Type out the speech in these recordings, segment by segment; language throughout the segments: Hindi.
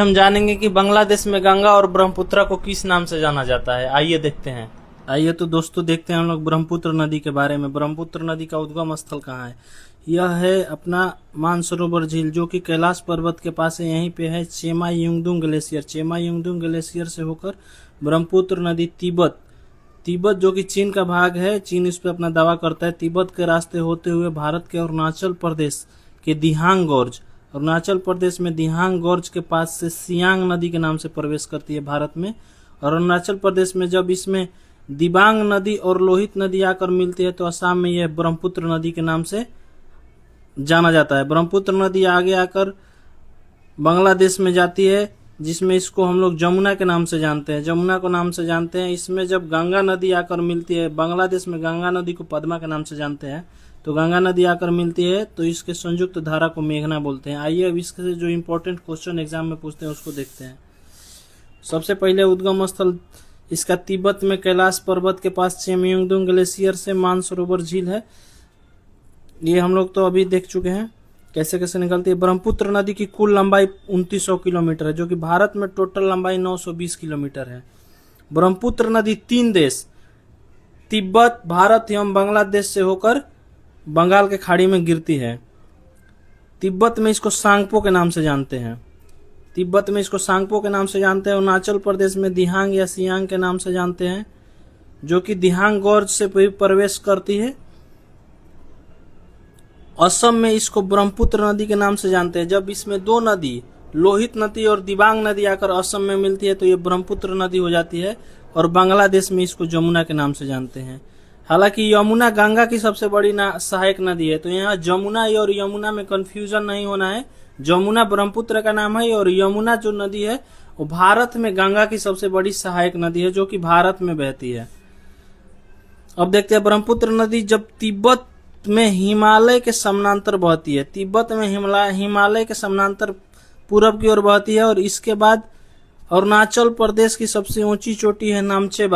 हम जानेंगे कि बांग्लादेश में गंगा और ब्रह्मपुत्र को किस नाम से जाना जाता है। आइए देखते हैं। आइए तो दोस्तों देखते हैं हम लोग ब्रह्मपुत्र नदी के बारे में। ब्रह्मपुत्र नदी का उद्गम स्थल कहाँ है? यह है अपना मानसरोवर झील, जो कि कैलाश पर्वत के पास है। यहीं पे है चेमायुंगदुंग ग्लेशियर। चेमायुंगदुंग ग्लेशियर से होकर ब्रह्मपुत्र नदी तिब्बत जो कि चीन का भाग है, चीन इस पे अपना दावा करता है, तिब्बत के रास्ते होते हुए भारत के अरुणाचल प्रदेश के दिहांग गोर्ज, अरुणाचल प्रदेश में दिहांग गोर्ज के पास से सियांग नदी के नाम से प्रवेश करती है भारत में। और अरुणाचल प्रदेश में जब इसमें दिबांग नदी और लोहित नदी आकर मिलती है तो असम में यह ब्रह्मपुत्र नदी के नाम से जाना जाता है। ब्रह्मपुत्र नदी आगे आकर बांग्लादेश में जाती है, जिसमें इसको हम लोग जमुना के नाम से जानते हैं, जमुना को नाम से जानते हैं। इसमें जब गंगा नदी आकर मिलती है, बांग्लादेश में गंगा नदी को पद्मा के नाम से जानते हैं, तो गंगा नदी आकर मिलती है तो इसके संयुक्त धारा को मेघना बोलते हैं। आइए अब इसके जो इम्पोर्टेंट क्वेश्चन एग्जाम में पूछते हैं उसको देखते हैं। सबसे पहले उद्गम स्थल इसका तिब्बत में कैलाश पर्वत के पास चेमायुंगदुंग ग्लेशियर से मानसरोवर झील है। ये हम लोग तो अभी देख चुके हैं कैसे कैसे निकलती है। ब्रह्मपुत्र नदी की कुल लंबाई 2900 किलोमीटर है, जो कि भारत में टोटल लंबाई 920 किलोमीटर है। ब्रह्मपुत्र नदी 3 देश तिब्बत, भारत एवं बांग्लादेश से होकर बंगाल के खाड़ी में गिरती है। तिब्बत में इसको सांगपो के नाम से जानते हैं, अरुणाचल प्रदेश में दिहांग या सियांग के नाम से जानते हैं, जो कि दिहांग गोर्ज से प्रवेश करती है। असम में इसको ब्रह्मपुत्र नदी के नाम से जानते हैं। जब इसमें 2 नदी, लोहित नदी और दिबांग नदी आकर असम में मिलती है तो ये ब्रह्मपुत्र नदी हो जाती है। और बांग्लादेश में इसको जमुना के नाम से जानते हैं। हालांकि यमुना गंगा की सबसे बड़ी सहायक नदी है, तो यहाँ जमुना और यमुना में कंफ्यूजन नहीं होना है। जमुना ब्रह्मपुत्र का नाम है और यमुना जो नदी है वो भारत में गंगा की सबसे बड़ी सहायक नदी है, जो कि भारत में बहती है। अब देखते हैं ब्रह्मपुत्र नदी जब तिब्बत में हिमालय के समानांतर बहती है, तिब्बत में हिमालय के समानांतर पूरब की ओर बहती है। और इसके बाद अरुणाचल प्रदेश की सबसे ऊंची चोटी है नामचे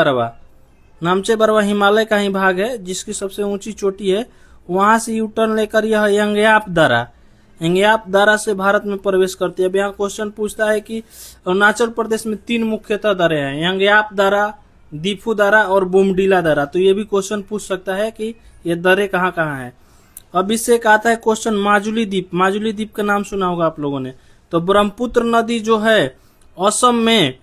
बरवा हिमालय का ही भाग है, जिसकी सबसे ऊंची चोटी है। वहां से यू टर्न लेकर यह यंग्याप दारा से भारत में प्रवेश करती है। अब यहाँ क्वेश्चन पूछता है कि अरुणाचल प्रदेश में 3 मुख्यतः दरें हैं, यंग्याप दारा, दीफू दारा और बुमडीला दारा। तो ये भी क्वेश्चन पूछ सकता है कि ये दरें कहाँ कहाँ है। अब इससे एक आता है क्वेश्चन माजुली द्वीप का नाम सुना होगा आप लोगों ने। तो ब्रह्मपुत्र नदी जो है असम में,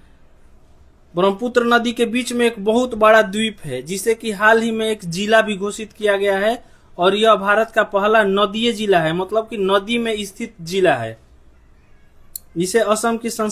ब्रह्मपुत्र नदी के बीच में एक बहुत बड़ा द्वीप है, जिसे कि हाल ही में एक जिला भी घोषित किया गया है। और यह भारत का पहला नदीय जिला है, मतलब कि नदी में स्थित जिला है। इसे असम की संस्कृति